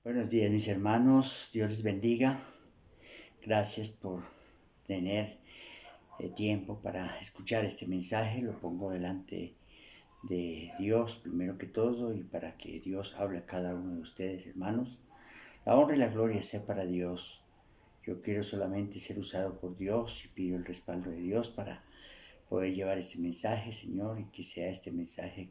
Buenos días mis hermanos, Dios les bendiga. Gracias por tener tiempo para escuchar este mensaje. Lo pongo delante de Dios primero que todo y para que Dios hable a cada uno de ustedes, hermanos. La honra y la gloria sea para Dios. Yo quiero solamente ser usado por Dios y pido el respaldo de Dios para poder llevar este mensaje, Señor, y que sea este mensaje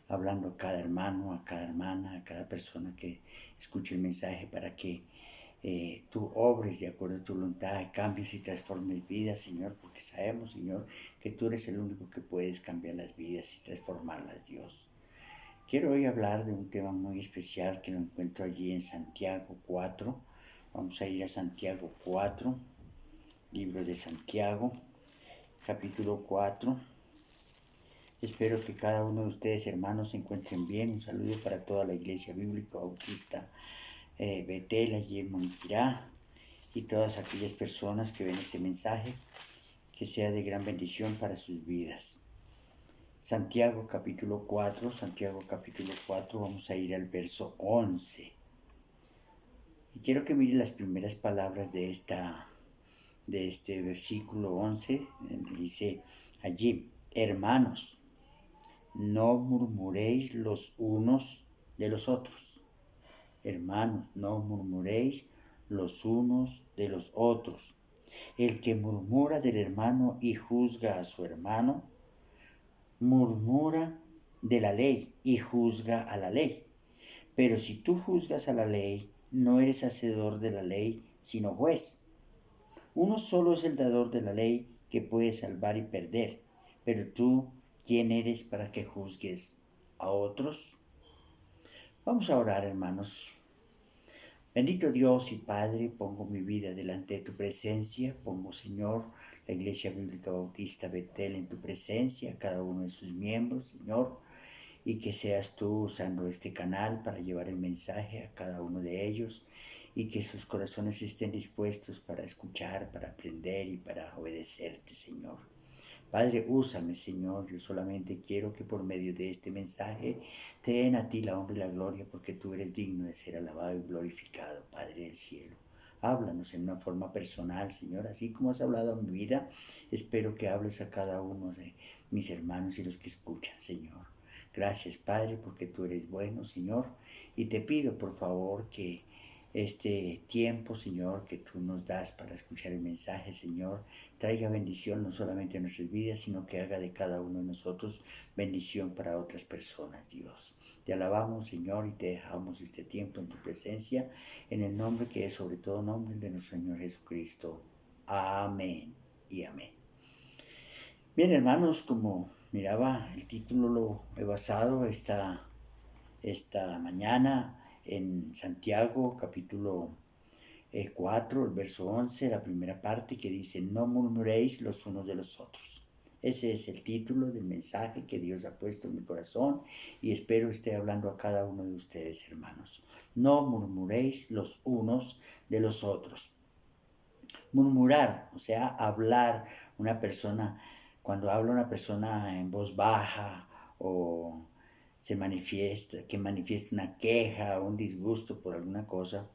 hablando a cada hermano, a cada hermana, a cada persona que escuche el mensaje para que tú obres de acuerdo a tu voluntad, cambies y transformes vidas, Señor, porque sabemos, Señor, que tú eres el único que puedes cambiar las vidas y transformarlas, Dios. Quiero hoy hablar de un tema muy especial que lo encuentro allí en Santiago 4. Vamos a ir a Santiago 4, libro de Santiago, capítulo 4. Espero que cada uno de ustedes, hermanos, se encuentren bien. Un saludo para toda la Iglesia Bíblica Bautista Betel, allí en Moniquirá, y todas aquellas personas que ven este mensaje, que sea de gran bendición para sus vidas. Santiago capítulo 4, vamos a ir al verso 11. Y quiero que mire las primeras palabras de este versículo 11. Dice allí: hermanos, no murmuréis los unos de los otros. Hermanos, no murmuréis los unos de los otros. El que murmura del hermano y juzga a su hermano, murmura de la ley y juzga a la ley. Pero si tú juzgas a la ley, no eres hacedor de la ley, sino juez. Uno solo es el dador de la ley que puede salvar y perder. Pero tú, ¿quién eres para que juzgues a otros? Vamos a orar, hermanos. Bendito Dios y Padre, pongo mi vida delante de tu presencia, pongo, Señor, la Iglesia Bíblica Bautista Betel en tu presencia, cada uno de sus miembros, Señor, y que seas tú usando este canal para llevar el mensaje a cada uno de ellos y que sus corazones estén dispuestos para escuchar, para aprender y para obedecerte, Señor. Padre, úsame, Señor. Yo solamente quiero que por medio de este mensaje te den a ti la honra y la gloria, porque tú eres digno de ser alabado y glorificado, Padre del cielo. Háblanos en una forma personal, Señor, así como has hablado a mi vida. Espero que hables a cada uno de mis hermanos y los que escuchan, Señor. Gracias, Padre, porque tú eres bueno, Señor. Y te pido, por favor, que este tiempo, Señor, que tú nos das para escuchar el mensaje, Señor, traiga bendición no solamente a nuestras vidas, sino que haga de cada uno de nosotros bendición para otras personas, Dios. Te alabamos, Señor, y te dejamos este tiempo en tu presencia, en el nombre que es sobre todo nombre de nuestro Señor Jesucristo. Amén y amén. Bien, hermanos, como miraba, el título lo he basado esta mañana en Santiago, capítulo 4, el verso 11, la primera parte que dice: no murmuréis los unos de los otros. Ese es el título del mensaje que Dios ha puesto en mi corazón y espero esté hablando a cada uno de ustedes, hermanos. No murmuréis los unos de los otros. Murmurar, o sea, hablar, una persona, cuando habla una persona en voz baja o que manifiesta una queja o un disgusto por alguna cosa,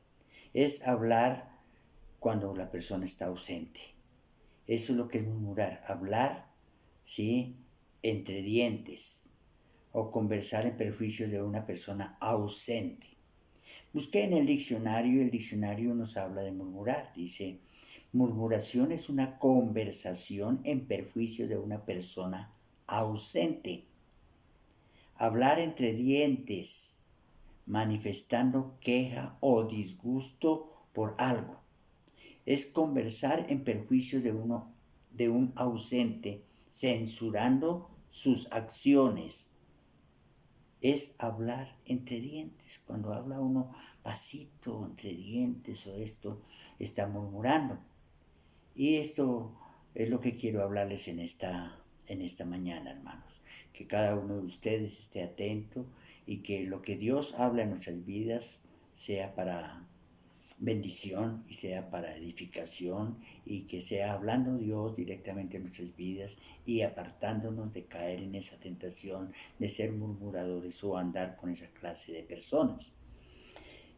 es hablar cuando la persona está ausente. Eso es lo que es murmurar, hablar, ¿sí?, entre dientes o conversar en perjuicio de una persona ausente. Busqué en el diccionario y el diccionario nos habla de murmurar. Dice: murmuración es una conversación en perjuicio de una persona ausente. Hablar entre dientes, manifestando queja o disgusto por algo. Es conversar en perjuicio de un ausente, censurando sus acciones. Es hablar entre dientes. Cuando habla uno pasito, entre dientes o esto, está murmurando. Y esto es lo que quiero hablarles en esta mañana, hermanos. Que cada uno de ustedes esté atento y que lo que Dios habla en nuestras vidas sea para bendición y sea para edificación, y que sea hablando Dios directamente en nuestras vidas y apartándonos de caer en esa tentación de ser murmuradores o andar con esa clase de personas.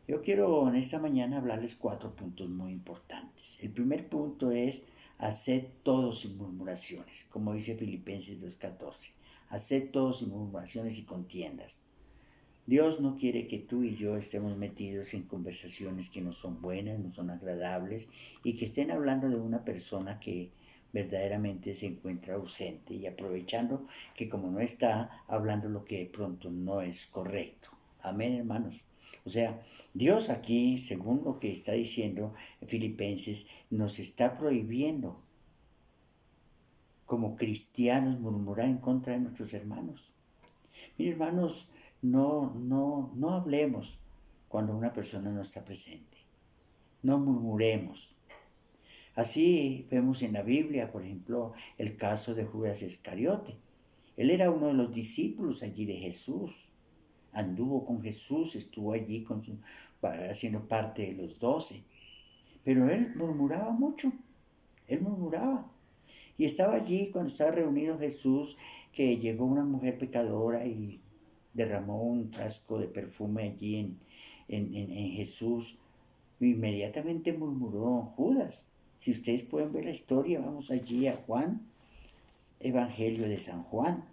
Yo quiero en esta mañana hablarles 4 puntos muy importantes. El primer punto es: haced todo sin murmuraciones, como dice Filipenses 2:14. Haced todo sin murmuraciones y contiendas. Dios no quiere que tú y yo estemos metidos en conversaciones que no son buenas, no son agradables, y que estén hablando de una persona que verdaderamente se encuentra ausente y aprovechando que como no está hablando lo que de pronto no es correcto. Amén, hermanos. O sea, Dios aquí, según lo que está diciendo en Filipenses, nos está prohibiendo como cristianos murmurar en contra de nuestros hermanos. Mire, hermanos, no hablemos cuando una persona no está presente. No murmuremos. Así vemos en la Biblia, por ejemplo, el caso de Judas Iscariote. Él era uno de los discípulos allí de Jesús. Anduvo con Jesús, estuvo allí haciendo parte de los 12. Pero él murmuraba mucho. Él murmuraba. Y estaba allí cuando estaba reunido Jesús, que llegó una mujer pecadora y derramó un frasco de perfume allí en Jesús. Inmediatamente murmuró Judas. Si ustedes pueden ver la historia, vamos allí a Juan, Evangelio de San Juan.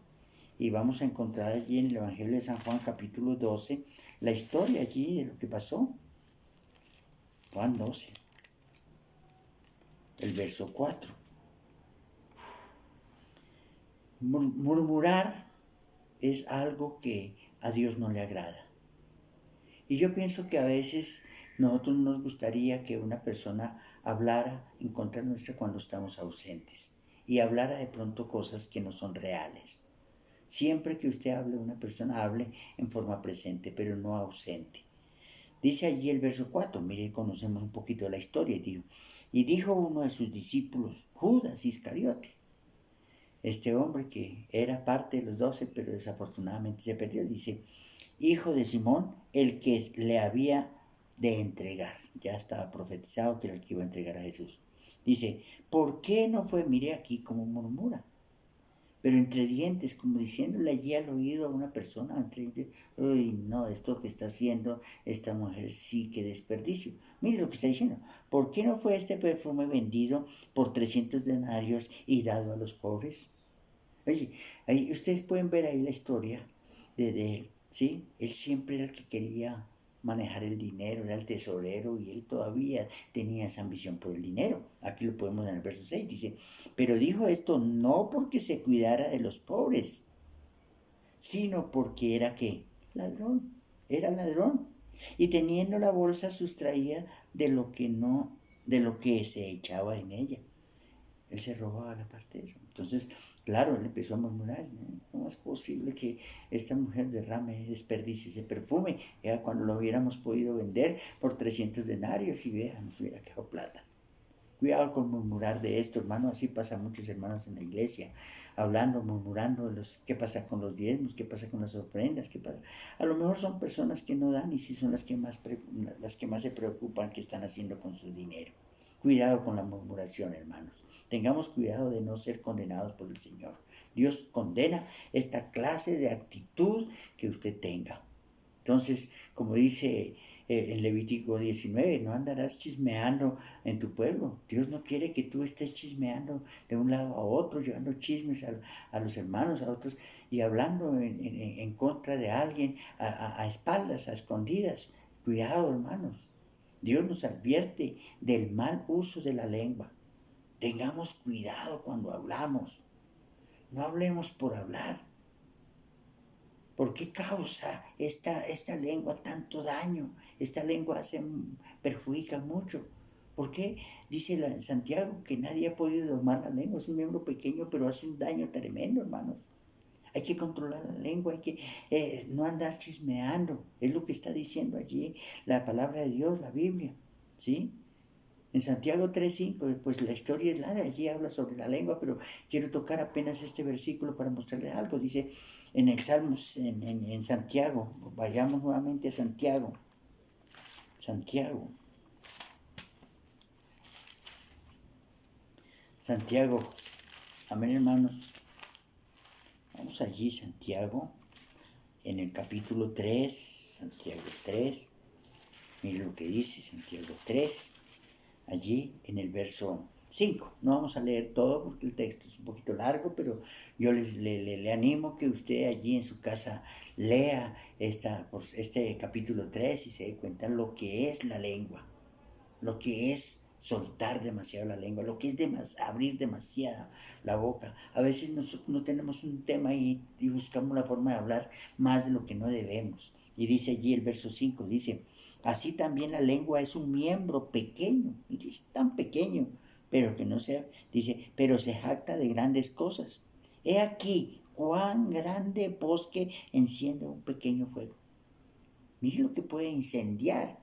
Y vamos a encontrar allí en el Evangelio de San Juan, capítulo 12, la historia allí de lo que pasó. Juan 12, el verso 4. Murmurar es algo que a Dios no le agrada. Y yo pienso que a veces nosotros nos gustaría que una persona hablara en contra nuestra cuando estamos ausentes y hablara de pronto cosas que no son reales. Siempre que usted hable, una persona hable en forma presente, pero no ausente. Dice allí el verso 4, mire, conocemos un poquito de la historia, y dijo uno de sus discípulos, Judas Iscariote, este hombre que era parte de los 12, pero desafortunadamente se perdió, dice, hijo de Simón, el que le había de entregar. Ya estaba profetizado que era el que iba a entregar a Jesús. Dice, ¿por qué no fue? Mire aquí cómo murmura. Pero entre dientes, como diciéndole allí al oído a una persona, entre dientes, uy, no, esto que está haciendo esta mujer sí que desperdicio. Mire lo que está diciendo. ¿Por qué no fue este perfume vendido por 300 denarios y dado a los pobres? Oye, ahí ustedes pueden ver ahí la historia de él, ¿sí? Él siempre era el que quería manejar el dinero, era el tesorero y él todavía tenía esa ambición por el dinero. Aquí lo podemos en el verso 6, dice, pero dijo esto no porque se cuidara de los pobres, sino porque era ¿qué? Ladrón, era ladrón. Y teniendo la bolsa sustraía de lo que no, de lo que se echaba en ella. Él se robaba la parte de eso. Entonces, claro, él empezó a murmurar, ¿no? ¿Cómo es posible que esta mujer derrame, desperdicie ese perfume? Ya cuando lo hubiéramos podido vender por 300 denarios y vea, nos hubiera quedado plata. Cuidado con murmurar de esto, hermano. Así pasa a muchos hermanos en la iglesia, hablando, murmurando de qué pasa con los diezmos, qué pasa con las ofrendas, qué pasa. A lo mejor son personas que no dan y sí son las que más se preocupan qué están haciendo con su dinero. Cuidado con la murmuración, hermanos. Tengamos cuidado de no ser condenados por el Señor. Dios condena esta clase de actitud que usted tenga. Entonces, como dice en Levítico 19, no andarás chismeando en tu pueblo. Dios no quiere que tú estés chismeando de un lado a otro, llevando chismes a los hermanos, a otros, y hablando en contra de alguien a espaldas, a escondidas. Cuidado, hermanos. Dios nos advierte del mal uso de la lengua. Tengamos cuidado cuando hablamos. No hablemos por hablar. ¿Por qué causa esta lengua tanto daño? Esta lengua perjudica mucho. ¿Por qué? Dice Santiago que nadie ha podido domar la lengua. Es un miembro pequeño, pero hace un daño tremendo, hermanos. Hay que controlar la lengua, hay que no andar chismeando. Es lo que está diciendo allí la palabra de Dios, la Biblia. ¿Sí? En Santiago 3:5, pues la historia es larga, allí habla sobre la lengua, pero quiero tocar apenas este versículo para mostrarle algo. Dice en el Salmos, en Santiago, vayamos nuevamente a Santiago. Santiago, amén, hermanos. Vamos allí, Santiago, en el capítulo 3, Santiago 3, Mire lo que dice Santiago 3, allí en el verso 5. No vamos a leer todo porque el texto es un poquito largo, pero yo le animo que usted allí en su casa lea este capítulo 3 y se dé cuenta lo que es la lengua, lo que es soltar demasiado la lengua, lo que es abrir demasiado la boca. A veces nosotros no tenemos un tema y buscamos la forma de hablar más de lo que no debemos. Y dice allí el verso 5, dice, así también la lengua es un miembro pequeño, y es tan pequeño, pero que no sea, dice, pero se jacta de grandes cosas. He aquí cuán grande bosque enciende un pequeño fuego. Mire lo que puede incendiar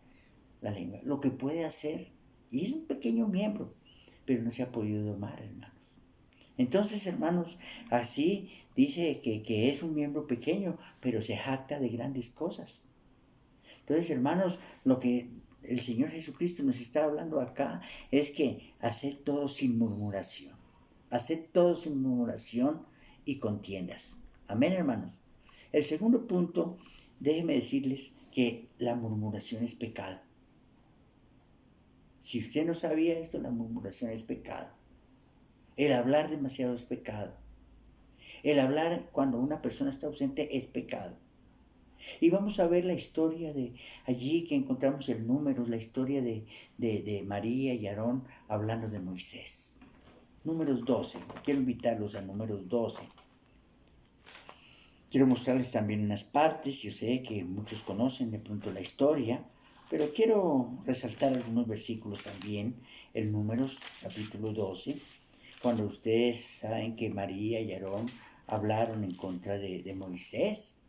la lengua, lo que puede hacer. Y es un pequeño miembro, pero no se ha podido domar, hermanos. Entonces, hermanos, así dice que es un miembro pequeño, pero se jacta de grandes cosas. Entonces, hermanos, lo que el Señor Jesucristo nos está hablando acá es que haced todo sin murmuración. Haced todo sin murmuración y contiendas. Amén, hermanos. El segundo punto, déjenme decirles que la murmuración es pecado. Si usted no sabía esto, la murmuración es pecado. El hablar demasiado es pecado. El hablar cuando una persona está ausente es pecado. Y vamos a ver la historia de allí que encontramos el Números, la historia de María y Aarón hablando de Moisés. Números 12. Quiero invitarlos a Números 12. Quiero mostrarles también unas partes. Yo sé que muchos conocen de pronto la historia, pero quiero resaltar algunos versículos también. El Números capítulo 12, cuando ustedes saben que María y Aarón hablaron en contra de Moisés.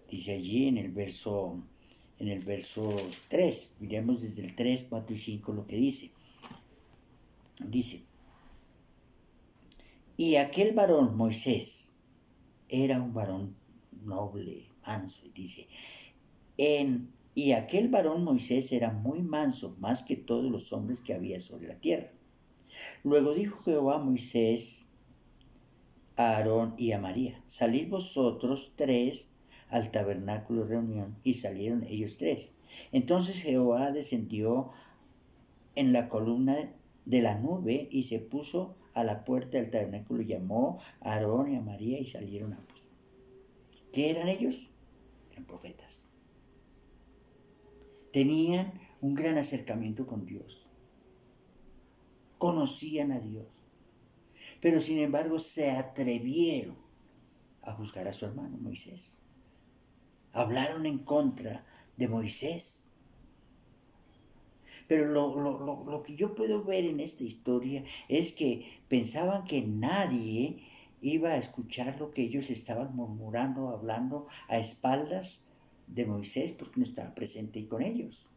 Dice allí en el verso 3, miremos desde el 3, 4 y 5 lo que dice. Dice, y aquel varón, Moisés, era un varón noble, manso, y dice, y aquel varón Moisés era muy manso, más que todos los hombres que había sobre la tierra. Luego dijo Jehová a Moisés, a Aarón y a María, salid vosotros tres al tabernáculo de reunión, y salieron ellos tres. Entonces Jehová descendió en la columna de la nube y se puso a la puerta del tabernáculo y llamó a Aarón y a María y salieron ambos. ¿Qué eran ellos? Eran profetas. Tenían un gran acercamiento con Dios. Conocían a Dios. Pero sin embargo se atrevieron a juzgar a su hermano Moisés. Hablaron en contra de Moisés. Pero lo que yo puedo ver en esta historia es que pensaban que nadie iba a escuchar lo que ellos estaban murmurando, hablando a espaldas de Moisés porque no estaba presente ahí con ellos.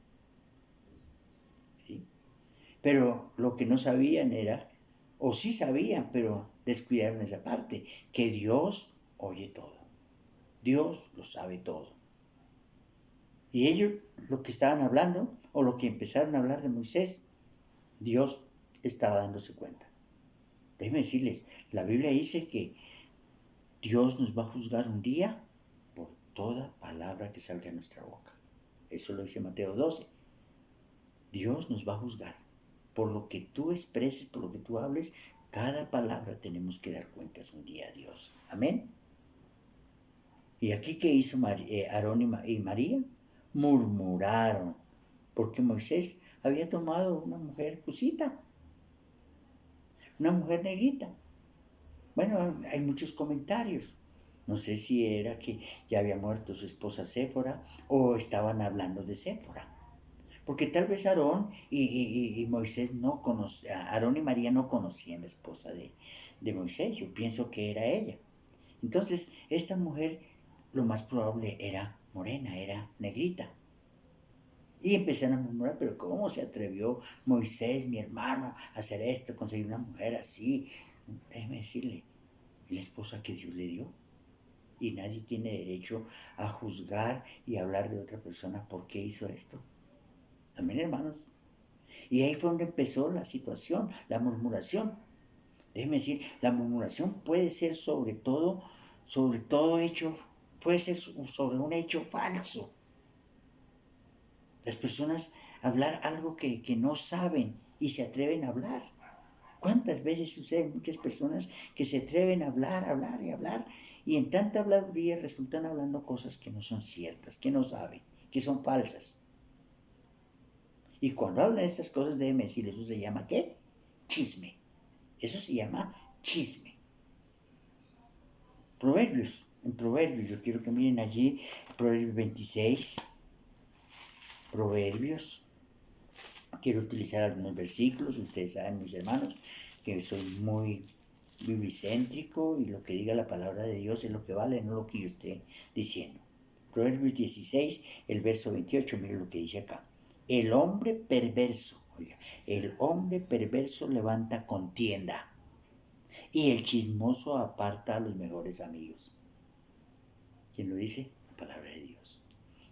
¿Sí? Pero lo que no sabían era, o sí sabían, pero descuidaron esa parte, que Dios oye todo. Dios lo sabe todo. Y ellos, lo que estaban hablando, o lo que empezaron a hablar de Moisés, Dios estaba dándose cuenta. Déjenme decirles, la Biblia dice que Dios nos va a juzgar un día por toda palabra que salga de nuestra boca. Eso lo dice Mateo 12. Dios nos va a juzgar. Por lo que tú expreses, por lo que tú hables, cada palabra tenemos que dar cuentas un día a Dios. Amén. ¿Y aquí qué hizo Aarón y María? Murmuraron, porque Moisés había tomado una mujer cusita, una mujer negrita. Bueno, hay muchos comentarios. No sé si era que ya había muerto su esposa Séfora o estaban hablando de Séfora. Porque tal vez Aarón y Moisés no conocían, Aarón y María no conocían la esposa de Moisés. Yo pienso que era ella. Entonces, esta mujer lo más probable era morena, era negrita. Y empezaron a murmurar, pero ¿cómo se atrevió Moisés, mi hermano, a hacer esto, conseguir una mujer así? Déjeme decirle, la esposa que Dios le dio. Y nadie tiene derecho a juzgar y hablar de otra persona por qué hizo esto. Amén, hermanos. Y ahí fue donde empezó la situación, la murmuración. Déjeme decir, la murmuración puede ser sobre todo hecho, puede ser sobre un hecho falso. Las personas hablar algo que no saben y se atreven a hablar. ¿Cuántas veces suceden muchas personas que se atreven a hablar, hablar y hablar y en tanta habladuría resultan hablando cosas que no son ciertas, que no saben, que son falsas? Y cuando hablan de estas cosas, déjenme decir, eso se llama ¿qué? Chisme. Eso se llama chisme. Proverbios. En Proverbios, yo quiero que miren allí, Proverbios 26. Proverbios. Quiero utilizar algunos versículos. Ustedes saben, mis hermanos, que soy muy biblicéntrico y lo que diga la palabra de Dios es lo que vale, no lo que yo esté diciendo. Proverbios 16, el verso 28, miren lo que dice acá. El hombre perverso, oiga, el hombre perverso levanta contienda y el chismoso aparta a los mejores amigos. ¿Quién lo dice? La palabra de Dios.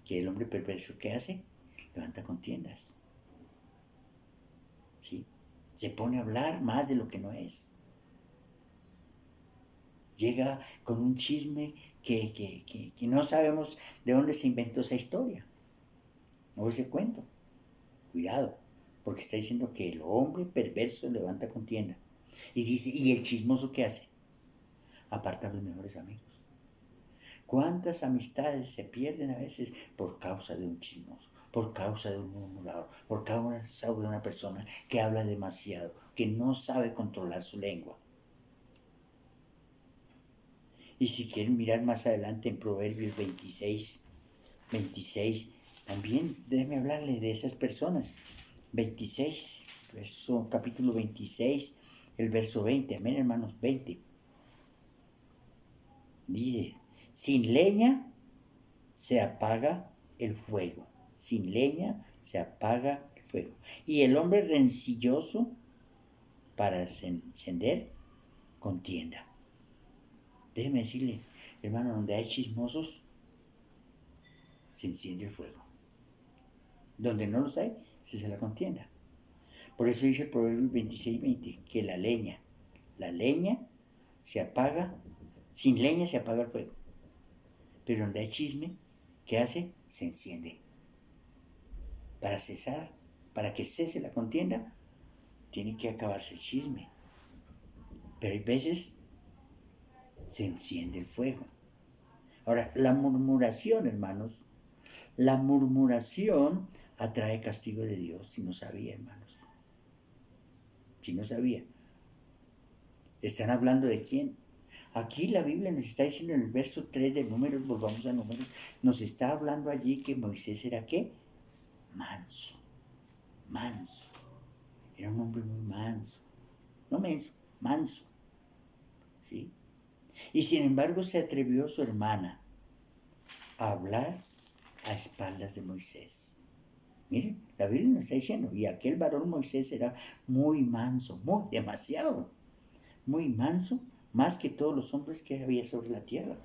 Que el hombre perverso, ¿qué hace? Levanta contiendas. ¿Sí? Se pone a hablar más de lo que no es. Llega con un chisme que no sabemos de dónde se inventó esa historia o ese cuento. Cuidado, porque está diciendo que el hombre perverso levanta contienda. Y dice, ¿y el chismoso qué hace? Aparta a los mejores amigos. ¿Cuántas amistades se pierden a veces por causa de un chismoso, por causa de un murmurador, por causa de una persona que habla demasiado, que no sabe controlar su lengua? Y si quieren mirar más adelante en Proverbios 26, también déjenme hablarle de esas personas. 26, capítulo 26, el verso 20, amén hermanos, 20. Dice, sin leña se apaga el fuego, sin leña se apaga el fuego. Y el hombre rencilloso para encender contienda. Déjeme decirle, hermano, donde hay chismosos, se enciende el fuego. Donde no los hay, se hace la contienda. Por eso dice el Proverbio 26:20, que la leña se apaga, sin leña se apaga el fuego. Pero donde hay chisme, ¿qué hace? Se enciende. Para cesar, para que cese la contienda, tiene que acabarse el chisme. Pero hay veces se enciende el fuego. Ahora, la murmuración, hermanos, la murmuración atrae castigo de Dios, si no sabía, hermanos. Si no sabía. ¿Están hablando de quién? Aquí la Biblia nos está diciendo en el verso 3 de Números, volvamos a Números, nos está hablando allí que Moisés era ¿qué? Manso. Manso. Era un hombre muy manso. No menso, manso. ¿Sí? Y sin embargo se atrevió su hermana a hablar a espaldas de Moisés. Miren, la Biblia nos está diciendo, y aquel varón Moisés era muy manso, demasiado, muy manso, más que todos los hombres que había sobre la tierra.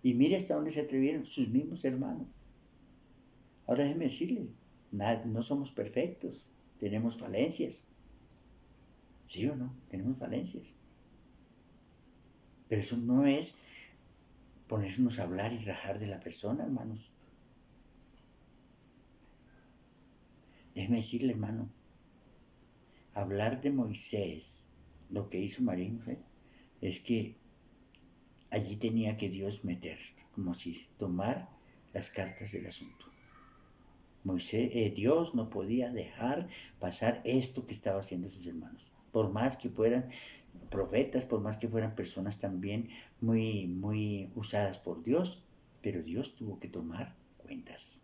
Y mire hasta dónde se atrevieron sus mismos hermanos. Ahora déjeme decirle, no somos perfectos, tenemos falencias. ¿Sí o no? Tenemos falencias. Pero eso no es ponernos a hablar y rajar de la persona, hermanos. Déjeme decirle, hermano, hablar de Moisés, lo que hizo María y José, es que allí tenía que Dios meter, como si tomar las cartas del asunto. Dios no podía dejar pasar esto que estaba haciendo sus hermanos. Por más que fueran profetas, por más que fueran personas también muy, muy usadas por Dios, pero Dios tuvo que tomar cuentas.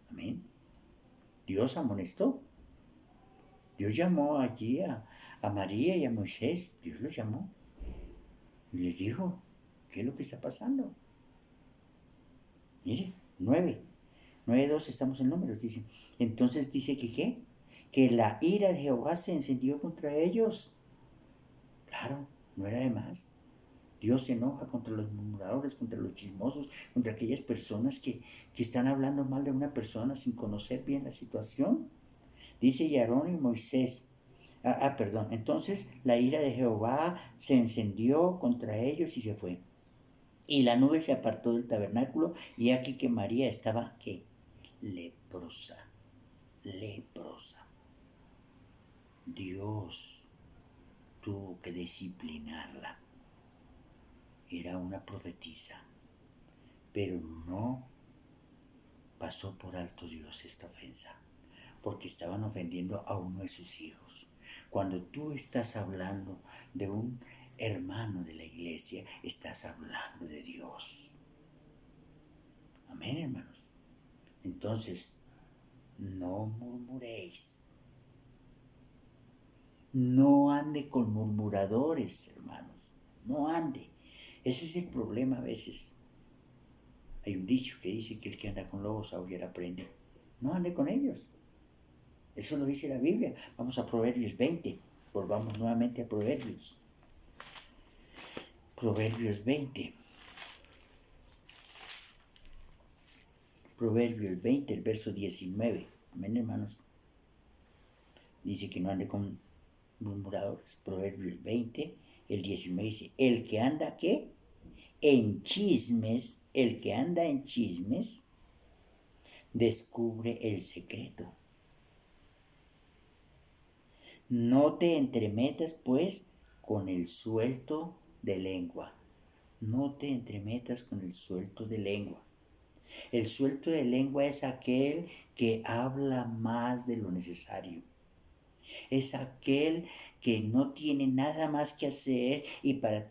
Amén. Dios amonestó. Dios llamó allí a María y a Moisés. Dios los llamó. Y les dijo, ¿qué es lo que está pasando? Mire, 9:2 estamos en Números, dice. Entonces dice que ¿qué? Que la ira de Jehová se encendió contra ellos. Claro, no era de más. Dios se enoja contra los murmuradores, contra los chismosos, contra aquellas personas que están hablando mal de una persona sin conocer bien la situación. Dice y Aarón y Moisés. Perdón. Entonces la ira de Jehová se encendió contra ellos y se fue. Y la nube se apartó del tabernáculo y aquí que María estaba, ¿qué? Leprosa. leprosa. Dios tuvo que disciplinarla. Era una profetisa, pero no pasó por alto Dios esta ofensa, porque estaban ofendiendo a uno de sus hijos. Cuando tú estás hablando de un hermano de la iglesia, estás hablando de Dios. Amén, hermanos. Entonces, no murmuréis. No ande con murmuradores, hermanos. No ande. Ese es el problema a veces. Hay un dicho que dice que el que anda con lobos aullar aprende. No ande con ellos. Eso lo dice la Biblia. Vamos a Proverbios 20. Volvamos nuevamente a Proverbios. Proverbios 20. Proverbios 20, el verso 19. Amén, hermanos. Dice que no ande con murmuradores. Proverbios 20, el 19 dice, el que anda, ¿qué? En chismes, el que anda en chismes, descubre el secreto. No te entremetas, pues, con el suelto de lengua. No te entremetas con el suelto de lengua. El suelto de lengua es aquel que habla más de lo necesario. Es aquel que no tiene nada más que hacer y para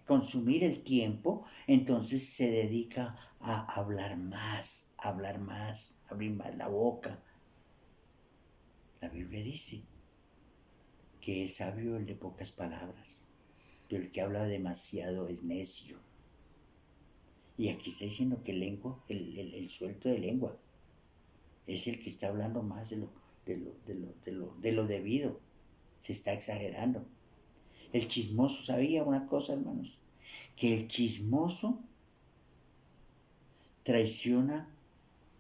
consumir el tiempo, entonces se dedica a hablar más, abrir más la boca. La Biblia dice que es sabio el de pocas palabras, pero el que habla demasiado es necio. Y aquí está diciendo que el suelto de lengua es el que está hablando más de lo debido. Se está exagerando. El chismoso, ¿sabía una cosa, hermanos? Que el chismoso traiciona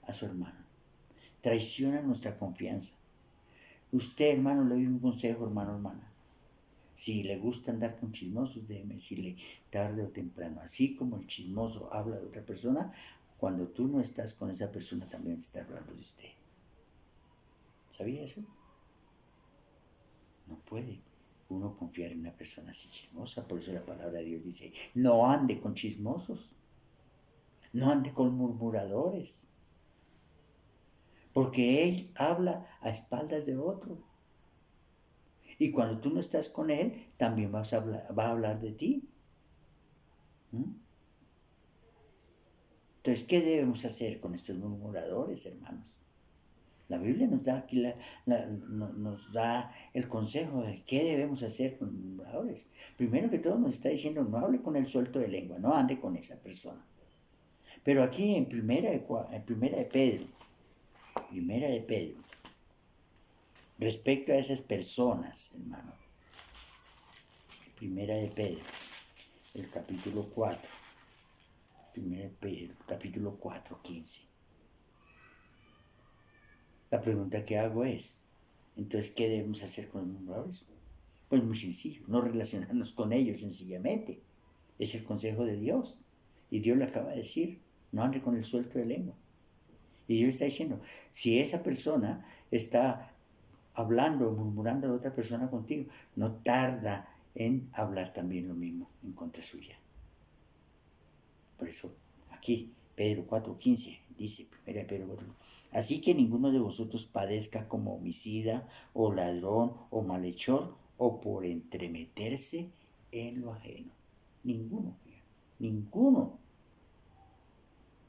a su hermano, traiciona nuestra confianza. Usted, hermano, le doy un consejo, hermana. Si le gusta andar con chismosos, déjeme decirle tarde o temprano. Así como el chismoso habla de otra persona, cuando tú no estás con esa persona también está hablando de usted. ¿Sabía eso? No puede uno confiar en una persona así chismosa. Por eso la palabra de Dios dice, no ande con chismosos, no ande con murmuradores, porque él habla a espaldas de otro. Y cuando tú no estás con él, también va a hablar de ti. ¿Mm? Entonces, ¿qué debemos hacer con estos murmuradores, hermanos? La Biblia nos da aquí nos da el consejo de qué debemos hacer con los murmuradores. Primero que todo nos está diciendo, no hable con el suelto de lengua, no ande con esa persona. Pero aquí en primera de Pedro, respecto a esas personas, hermano, primera de Pedro, el capítulo 4, primera de Pedro, capítulo 4, 15. La pregunta que hago es, entonces, ¿qué debemos hacer con los murmuradores? Pues muy sencillo, no relacionarnos con ellos sencillamente. Es el consejo de Dios. Y Dios le acaba de decir, no ande con el suelto de lengua. Y Dios está diciendo, si esa persona está hablando o murmurando de otra persona contigo, no tarda en hablar también lo mismo en contra suya. Por eso, aquí, Pedro 4:15, dice, 1 Pedro 4, así que ninguno de vosotros padezca como homicida, o ladrón, o malhechor, o por entremeterse en lo ajeno. Ninguno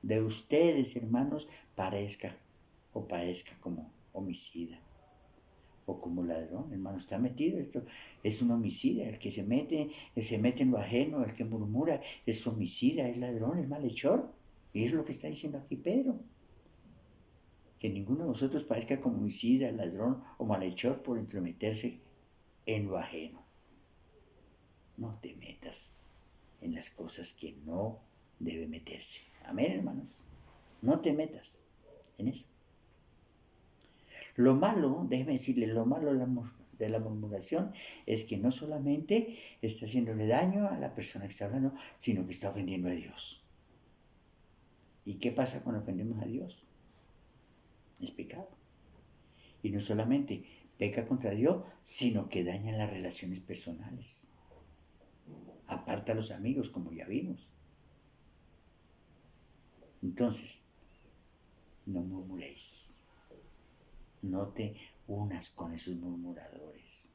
de ustedes, hermanos, padezca como homicida o como ladrón, hermano, está metido. Esto es un homicida, el que se mete en lo ajeno, el que murmura, es homicida, es ladrón, es malhechor. Y es lo que está diciendo aquí Pedro. Que ninguno de vosotros parezca como homicida, ladrón o malhechor por entrometerse en lo ajeno. No te metas en las cosas que no debe meterse. Amén, hermanos. No te metas en eso. Lo malo, déjeme decirle, lo malo de la murmuración es que no solamente está haciéndole daño a la persona que está hablando, sino que está ofendiendo a Dios. ¿Y qué pasa cuando ofendemos a Dios? Es pecado. Y no solamente peca contra Dios, sino que daña las relaciones personales. Aparta a los amigos, como ya vimos. Entonces, no murmuréis. No te unas con esos murmuradores.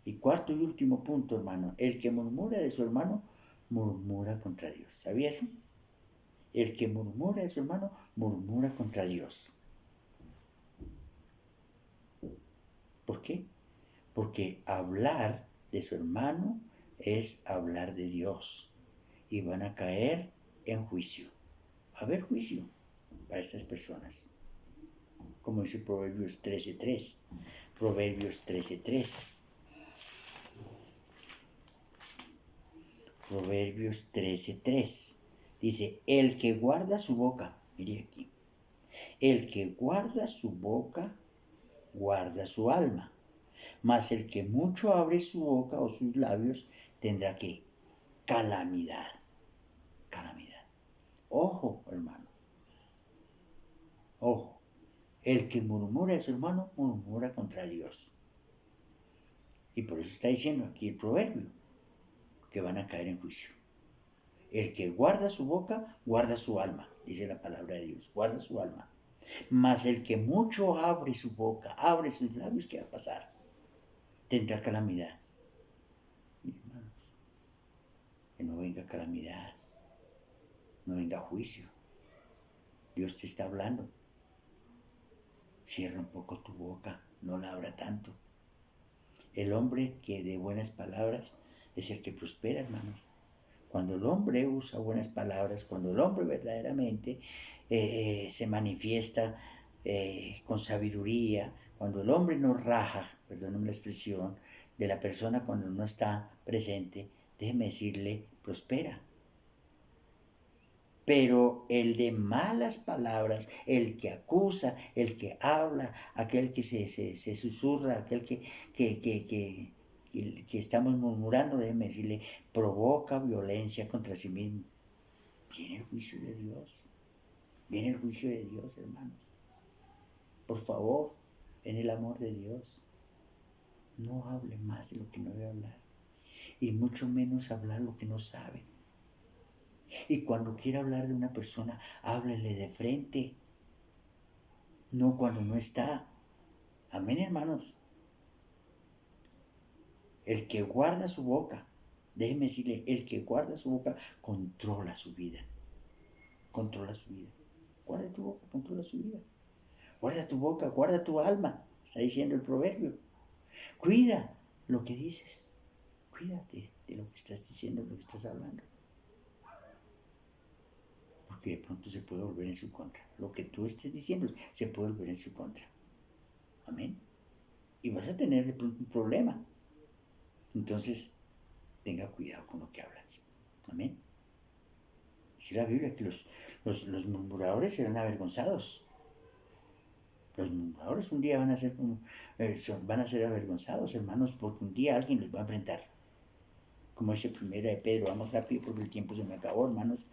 Y cuarto y último punto, hermano. El que murmura de su hermano, murmura contra Dios. ¿Sabía eso? El que murmura de su hermano, murmura contra Dios. ¿Por qué? Porque hablar de su hermano es hablar de Dios. Y van a caer en juicio. Va a haber juicio para estas personas. Como dice Proverbios 13:3. Proverbios 13:3. Proverbios 13:3. Dice, el que guarda su boca, mire aquí, el que guarda su boca, guarda su alma. Mas el que mucho abre su boca o sus labios, tendrá que calamidad. Calamidad. Ojo, hermanos. Ojo. El que murmura de su hermano, murmura contra Dios. Y por eso está diciendo aquí el proverbio, que van a caer en juicio. El que guarda su boca, guarda su alma, dice la palabra de Dios, guarda su alma. Mas el que mucho abre su boca, abre sus labios, ¿qué va a pasar? Tendrá calamidad. Mis hermanos, que no venga calamidad, no venga juicio. Dios te está hablando. Cierra un poco tu boca, no la abra tanto. El hombre que de buenas palabras es el que prospera, hermanos. Cuando el hombre usa buenas palabras, cuando el hombre verdaderamente se manifiesta con sabiduría, cuando el hombre no raja, perdónenme la expresión, de la persona cuando no está presente, déjeme decirle, prospera. Pero el de malas palabras, el que acusa, el que habla, aquel que se susurra, aquel que estamos murmurando, déjeme decirle, provoca violencia contra sí mismo. Viene el juicio de Dios. Viene el juicio de Dios, hermanos. Por favor, en el amor de Dios, no hable más de lo que no debe hablar. Y mucho menos hablar lo que no sabe. Y cuando quiera hablar de una persona, háblele de frente. No cuando no está. Amén, hermanos. El que guarda su boca, déjeme decirle, el que guarda su boca controla su vida. Controla su vida. Guarda tu boca, controla su vida. Guarda tu boca, guarda tu alma. Está diciendo el proverbio. Cuida lo que dices. Cuídate de lo que estás diciendo, de lo que estás hablando. Porque de pronto se puede volver en su contra. Lo que tú estés diciendo se puede volver en su contra. Amén. Y vas a tener de pronto un problema. Entonces, tenga cuidado con lo que hablas. Amén. Dice la Biblia que los murmuradores serán avergonzados. Los murmuradores un día van a ser avergonzados, hermanos, porque un día alguien los va a enfrentar. Como dice Primera de Pedro, vamos rápido porque el tiempo se me acabó, hermanos.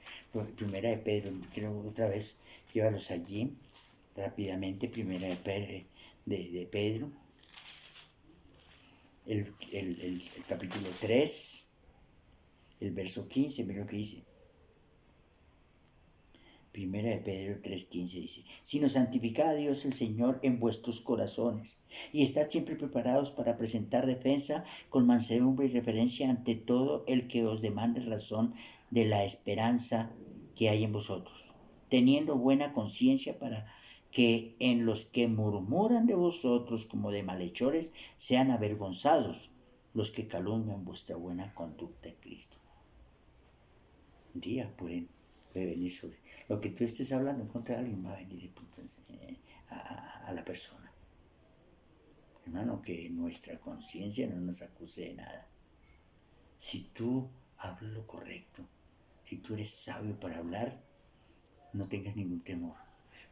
Primera de Pedro, quiero otra vez llevarlos allí rápidamente. Primera de Pedro, el capítulo 3, el verso 15, mira lo que dice. Primera de Pedro 3:15 dice, sino santificad a Dios el Señor en vuestros corazones y estad siempre preparados para presentar defensa con mansedumbre y reverencia ante todo el que os demande razón de la esperanza que hay en vosotros, teniendo buena conciencia para que en los que murmuran de vosotros como de malhechores sean avergonzados los que calumnian vuestra buena conducta en Cristo. Un día puede venir sobre lo que tú estés hablando en contra de alguien, va a venir a la persona. Hermano, que nuestra conciencia no nos acuse de nada. Si tú hablas lo correcto, si tú eres sabio para hablar, no tengas ningún temor.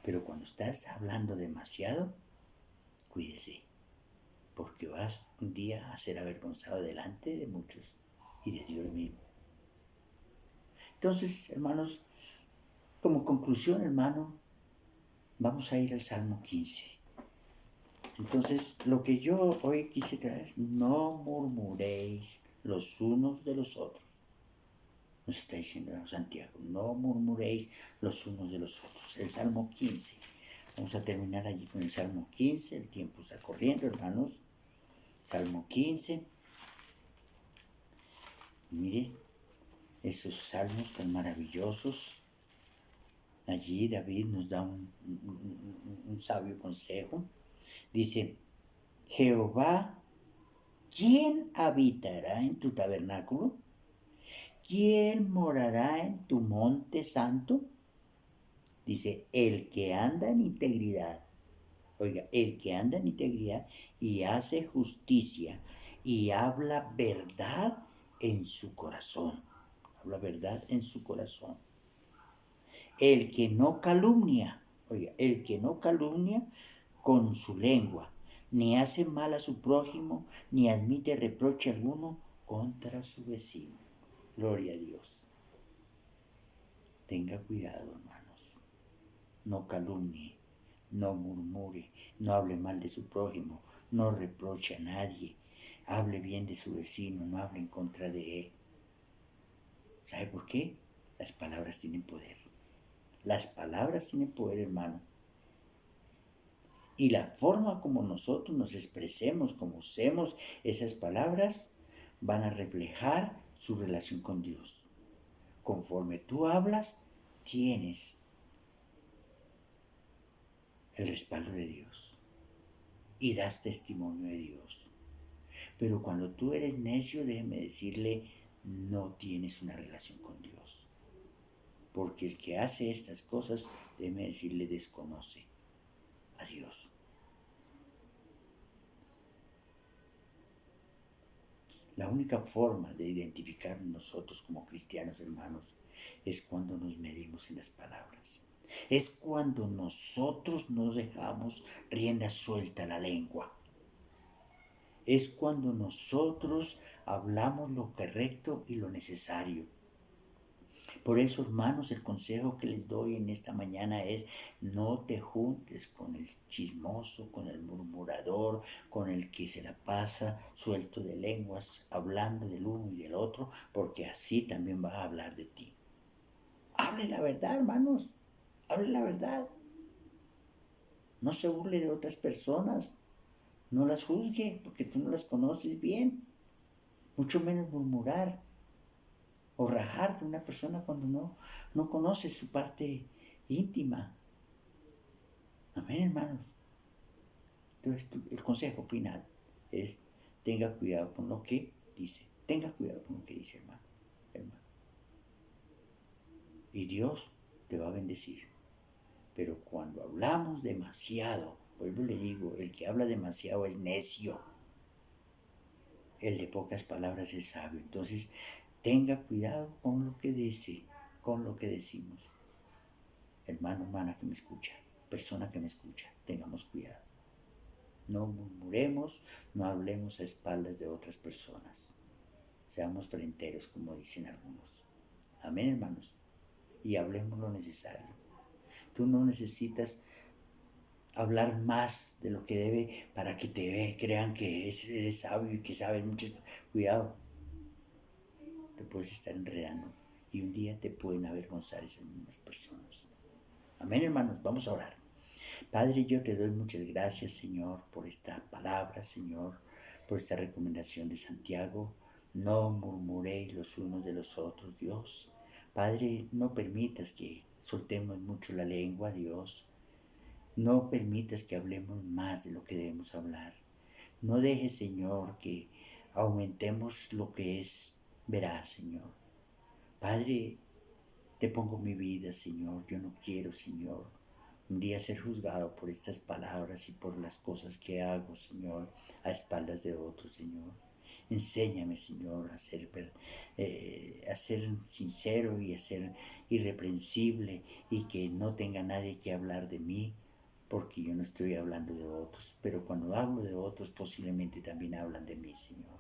Pero cuando estás hablando demasiado, cuídese, porque vas un día a ser avergonzado delante de muchos y de Dios mismo. Entonces, hermanos, como conclusión, hermano, vamos a ir al Salmo 15. Entonces, lo que yo hoy quise traer es, no murmuréis los unos de los otros. Nos está diciendo Santiago, no murmuréis los unos de los otros. El Salmo 15. Vamos a terminar allí con el Salmo 15. El tiempo está corriendo, hermanos. Salmo 15. Mire, esos salmos tan maravillosos. Allí David nos da un sabio consejo. Dice, Jehová, ¿quién habitará en tu tabernáculo? ¿Quién morará en tu monte santo? Dice, el que anda en integridad. Oiga, el que anda en integridad y hace justicia y habla verdad en su corazón. Habla verdad en su corazón. El que no calumnia, oiga, el que no calumnia con su lengua, ni hace mal a su prójimo, ni admite reproche alguno contra su vecino. Gloria a Dios. Tenga cuidado, hermanos. No calumnie, no murmure, no hable mal de su prójimo, no reproche a nadie. Hable bien de su vecino, no hable en contra de él. ¿Sabe por qué? Las palabras tienen poder. Las palabras tienen poder, hermano. Y la forma como nosotros nos expresemos, como usemos esas palabras, van a reflejar su relación con Dios. Conforme tú hablas, tienes el respaldo de Dios y das testimonio de Dios. Pero cuando tú eres necio, déjeme decirle, no tienes una relación con Dios. Porque el que hace estas cosas, déjeme decirle, desconoce a Dios. La única forma de identificarnos nosotros como cristianos, hermanos, es cuando nos medimos en las palabras. Es cuando nosotros nos dejamos rienda suelta a la lengua. Es cuando nosotros hablamos lo correcto y lo necesario. Por eso, hermanos, el consejo que les doy en esta mañana es: no te juntes con el chismoso, con el murmurador, con el que se la pasa suelto de lenguas, hablando del uno y del otro, porque así también va a hablar de ti. Hable la verdad, hermanos. Hable la verdad. No se burle de otras personas. No las juzgue, porque tú no las conoces bien. Mucho menos murmurar o rajar de una persona cuando no conoce su parte íntima. Amén, hermanos. Entonces, el consejo final es: tenga cuidado con lo que dice. Tenga cuidado con lo que dice, hermano. Y Dios te va a bendecir. Pero cuando hablamos demasiado, vuelvo y le digo, el que habla demasiado es necio. El de pocas palabras es sabio. Entonces, tenga cuidado con lo que dice, con lo que decimos. Hermano, hermana que me escucha, persona que me escucha, tengamos cuidado. No murmuremos, no hablemos a espaldas de otras personas. Seamos fronteros, como dicen algunos. Amén, hermanos. Y hablemos lo necesario. Tú no necesitas hablar más de lo que debe para que te crean que eres sabio y que sabes mucho. Cuidado, te puedes estar enredando y un día te pueden avergonzar esas mismas personas. Amén, hermanos. Vamos a orar. Padre, yo te doy muchas gracias, Señor, por esta palabra, Señor, por esta recomendación de Santiago. No murmuréis los unos de los otros, Dios. Padre, no permitas que soltemos mucho la lengua, Dios. No permitas que hablemos más de lo que debemos hablar. No dejes, Señor, que aumentemos lo que es veraz, Señor. Padre, te pongo mi vida, Señor. Yo no quiero, Señor, un día ser juzgado por estas palabras y por las cosas que hago, Señor, a espaldas de otros, Señor. Enséñame, Señor, a ser sincero y a ser irreprensible y que no tenga nadie que hablar de mí, porque yo no estoy hablando de otros, pero cuando hablo de otros posiblemente también hablan de mí, Señor.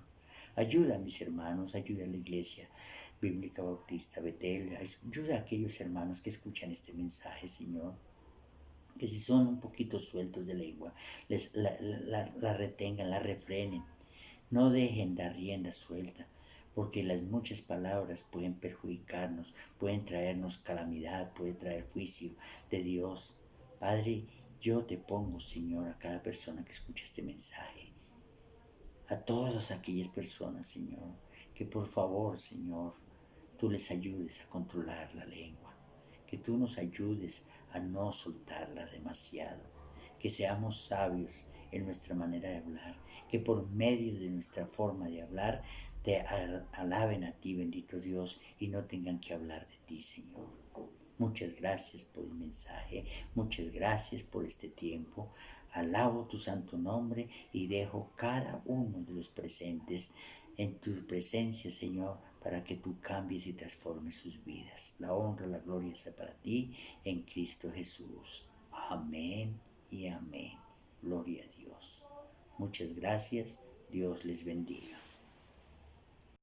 Ayuda a mis hermanos, ayuda a la Iglesia Bíblica Bautista Betel, ayuda a aquellos hermanos que escuchan este mensaje, Señor. que si son un poquito sueltos de lengua, la retengan, la refrenen. No dejen dar rienda suelta, porque las muchas palabras pueden perjudicarnos, pueden traernos calamidad, pueden traer juicio de Dios. Padre, yo te pongo, Señor, a cada persona que escucha este mensaje, a todas aquellas personas, Señor, que por favor, Señor, tú les ayudes a controlar la lengua, que tú nos ayudes a no soltarla demasiado, que seamos sabios en nuestra manera de hablar, que por medio de nuestra forma de hablar te alaben a ti, bendito Dios, y no tengan que hablar de ti, Señor. Muchas gracias por el mensaje, muchas gracias por este tiempo. Alabo tu santo nombre y dejo cada uno de los presentes en tu presencia, Señor, para que tú cambies y transformes sus vidas. La honra, la gloria sea para ti en Cristo Jesús. Amén y amén. Gloria a Dios. Muchas gracias. Dios les bendiga.